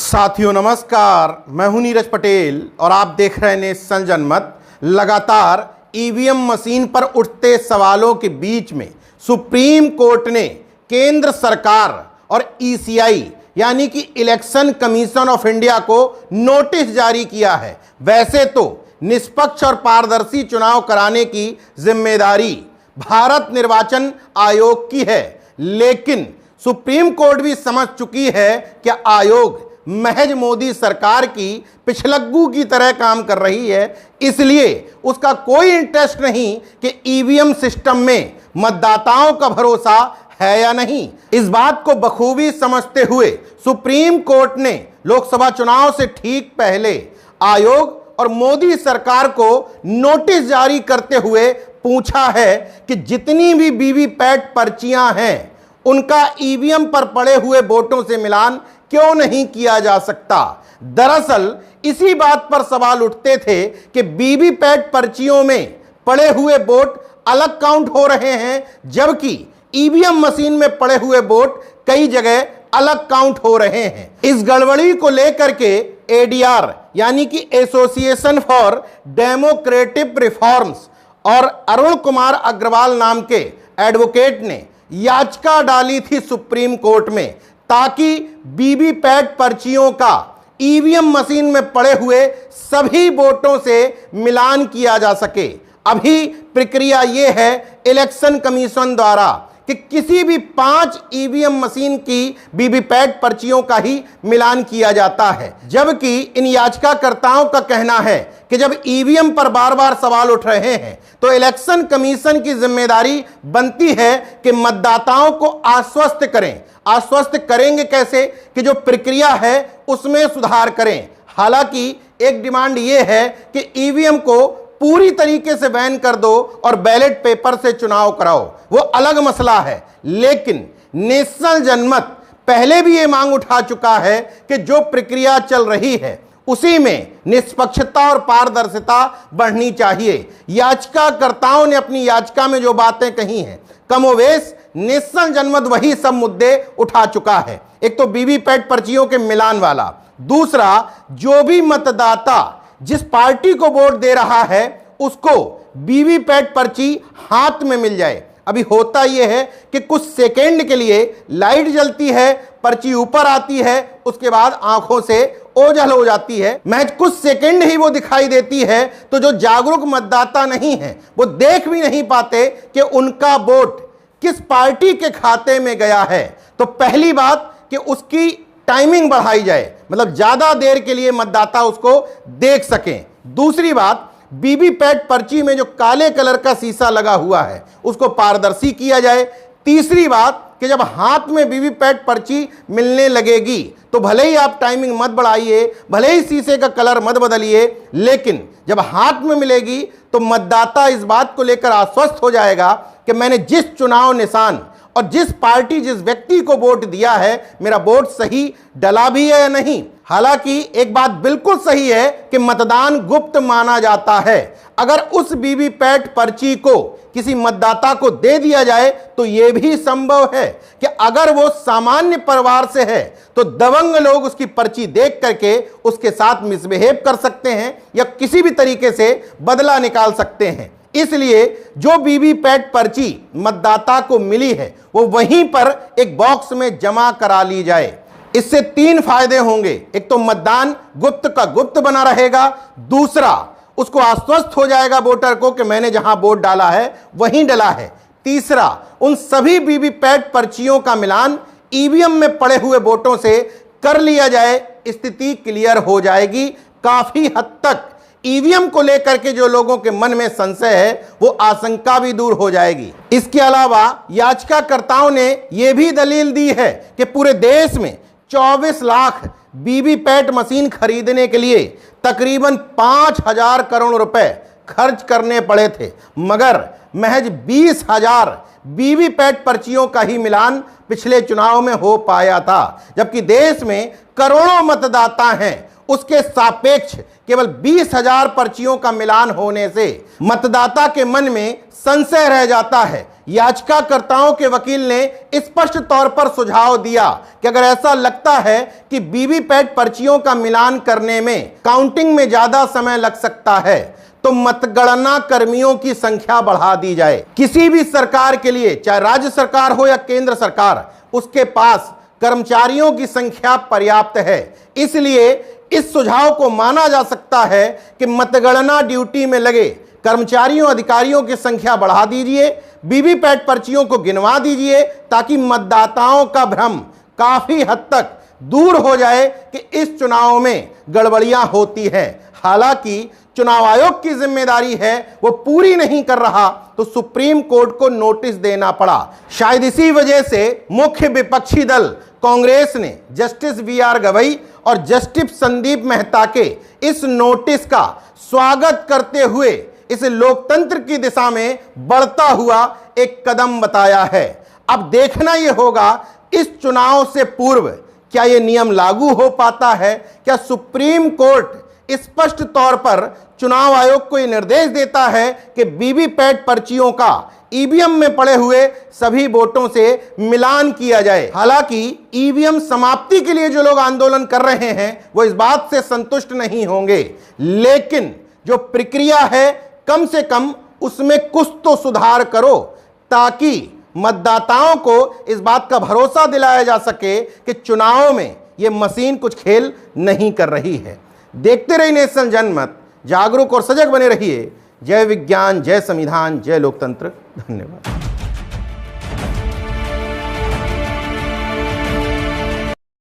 साथियों नमस्कार, मैं हूं नीरज पटेल और आप देख रहे हैं नेशन जनमत। लगातार ईवीएम मशीन पर उठते सवालों के बीच में सुप्रीम कोर्ट ने केंद्र सरकार और ईसीआई यानी कि इलेक्शन कमीशन ऑफ इंडिया को नोटिस जारी किया है। वैसे तो निष्पक्ष और पारदर्शी चुनाव कराने की जिम्मेदारी भारत निर्वाचन आयोग की है, लेकिन सुप्रीम कोर्ट भी समझ चुकी है कि आयोग महज मोदी सरकार की पिछलग्गू की तरह काम कर रही है। इसलिए उसका कोई इंटरेस्ट नहीं कि ईवीएम सिस्टम में मतदाताओं का भरोसा है या नहीं। इस बात को बखूबी समझते हुए सुप्रीम कोर्ट ने लोकसभा चुनाव से ठीक पहले आयोग और मोदी सरकार को नोटिस जारी करते हुए पूछा है कि जितनी भी वीवीपैट पर्चियां हैं उनका ईवीएम पर पड़े हुए वोटों से मिलान क्यों नहीं किया जा सकता। दरअसल इसी बात पर सवाल उठते थे कि वीवीपैट पर्चियों में पड़े हुए वोट अलग काउंट हो रहे हैं, जबकि ईवीएम मशीन में पड़े हुए वोट कई जगह अलग काउंट हो रहे हैं। इस गड़बड़ी को लेकर के एडीआर यानी कि एसोसिएशन फॉर डेमोक्रेटिक रिफॉर्म्स और अरुण कुमार अग्रवाल नाम के एडवोकेट ने याचिका डाली थी सुप्रीम कोर्ट में, ताकि वीवीपैट पर्चियों का ईवीएम मशीन में पड़े हुए सभी वोटों से मिलान किया जा सके। अभी प्रक्रिया यह है इलेक्शन कमीशन द्वारा कि किसी भी 5 ईवीएम मशीन की वीवीपैट पर्चियों का ही मिलान किया जाता है, जबकि इन याचिकाकर्ताओं का कहना है कि जब ईवीएम पर बार बार सवाल उठ रहे हैं तो इलेक्शन कमीशन की जिम्मेदारी बनती है कि मतदाताओं को आश्वस्त करें। आश्वस्त करेंगे कैसे कि जो प्रक्रिया है उसमें सुधार करें। हालांकि एक डिमांड यह है कि ईवीएम को पूरी तरीके से बैन कर दो और बैलेट पेपर से चुनाव कराओ, वो अलग मसला है। लेकिन नेशनल जनमत पहले भी ये मांग उठा चुका है कि जो प्रक्रिया चल रही है उसी में निष्पक्षता और पारदर्शिता बढ़नी चाहिए। याचिकाकर्ताओं ने अपनी याचिका में जो बातें कही हैं, कमोवेश नेशनल जनमत वही सब मुद्दे उठा चुका है। एक तो वीवीपैट पर्चियों के मिलान वाला, दूसरा जो भी मतदाता जिस पार्टी को वोट दे रहा है उसको वीवीपैट पर्ची हाथ में मिल जाए। अभी होता यह है कि कुछ सेकंड के लिए लाइट जलती है, पर्ची ऊपर आती है, उसके बाद आंखों से ओझल हो जाती है, महज कुछ सेकंड ही वो दिखाई देती है। तो जो जागरूक मतदाता नहीं है वो देख भी नहीं पाते कि उनका वोट किस पार्टी के खाते में गया है। तो पहली बात कि उसकी टाइमिंग बढ़ाई जाए, मतलब ज्यादा देर के लिए मतदाता उसको देख सकें। दूसरी बात, वीवीपैट पर्ची में जो काले कलर का शीशा लगा हुआ है उसको पारदर्शी किया जाए। तीसरी बात कि जब हाथ में वीवीपैट पर्ची मिलने लगेगी तो भले ही आप टाइमिंग मत बढ़ाइए, भले ही शीशे का कलर मत बदलिए, लेकिन जब हाथ में मिलेगी तो मतदाता इस बात को लेकर आश्वस्त हो जाएगा कि मैंने जिस चुनाव निशान और जिस पार्टी जिस व्यक्ति को वोट दिया है, मेरा वोट सही डला भी है या नहीं। हालांकि एक बात बिल्कुल सही है कि मतदान गुप्त माना जाता है। अगर उस वीवीपैट पर्ची को किसी मतदाता को दे दिया जाए तो यह भी संभव है कि अगर वो सामान्य परिवार से है तो दबंग लोग उसकी पर्ची देख करके उसके साथ मिसबिहेव कर सकते हैं या किसी भी तरीके से बदला निकाल सकते हैं। इसलिए जो वीवीपैट पर्ची मतदाता को मिली है वो वहीं पर एक बॉक्स में जमा करा ली जाए। इससे 3 फायदे होंगे। एक तो मतदान गुप्त का गुप्त बना रहेगा, दूसरा उसको आश्वस्त हो जाएगा वोटर को कि मैंने जहां वोट डाला है वहीं डला है, तीसरा उन सभी वीवीपैट पर्चियों का मिलान ईवीएम में पड़े हुए वोटों से कर लिया जाए, स्थिति क्लियर हो जाएगी। काफी हद तक ईवीएम को लेकर के जो लोगों के मन में संशय है वो आशंका भी दूर हो जाएगी। इसके अलावा याचिकाकर्ताओं ने यह भी दलील दी है कि पूरे देश में 24 लाख वीवीपैट मशीन खरीदने के लिए तकरीबन 5,000 करोड़ रुपए खर्च करने पड़े थे, मगर महज 20,000 वीवीपैट पर्चियों का ही मिलान पिछले चुनाव में हो पाया था। जबकि देश में करोड़ों मतदाता हैं, उसके सापेक्ष केवल 20,000 पर्चियों का मिलान होने से मतदाता के मन में संशय रह जाता है। याचिकाकर्ताओं के वकील ने स्पष्ट तौर पर सुझाव दिया कि अगर ऐसा लगता है कि वीवीपैट पर्चियों का मिलान करने में काउंटिंग में ज्यादा समय लग सकता है तो मतगणना कर्मियों की संख्या बढ़ा दी जाए। किसी भी सरकार के लिए, चाहे राज्य सरकार हो या केंद्र सरकार, उसके पास कर्मचारियों की संख्या पर्याप्त है। इसलिए इस सुझाव को माना जा सकता है कि मतगणना ड्यूटी में लगे कर्मचारियों अधिकारियों की संख्या बढ़ा दीजिए, वीवीपैट पर्चियों को गिनवा दीजिए, ताकि मतदाताओं का भ्रम काफी हद तक दूर हो जाए कि इस चुनाव में गड़बड़ियां होती हैं। हालांकि चुनाव आयोग की जिम्मेदारी है, वो पूरी नहीं कर रहा तो सुप्रीम कोर्ट को नोटिस देना पड़ा। शायद इसी वजह से मुख्य विपक्षी दल कांग्रेस ने जस्टिस वी.आर. गवई और जस्टिस संदीप मेहता के इस नोटिस का स्वागत करते हुए इसे लोकतंत्र की दिशा में बढ़ता हुआ एक कदम बताया है। अब देखना यह होगा इस चुनाव से पूर्व क्या यह नियम लागू हो पाता है, क्या सुप्रीम कोर्ट स्पष्ट तौर पर चुनाव आयोग को यह निर्देश देता है कि वीवीपैट पर्चियों का ईवीएम में पड़े हुए सभी वोटों से मिलान किया जाए। हालांकि ईवीएम समाप्ति के लिए जो लोग आंदोलन कर रहे हैं वो इस बात से संतुष्ट नहीं होंगे, लेकिन जो प्रक्रिया है कम से कम उसमें कुछ तो सुधार करो, ताकि मतदाताओं को इस बात का भरोसा दिलाया जा सके कि चुनाव में ये मशीन कुछ खेल नहीं कर रही है। देखते रहिए नेशन जनमत, जागरूक और सजग बने रहिए। जय विज्ञान, जय संविधान, जय लोकतंत्र। धन्यवाद।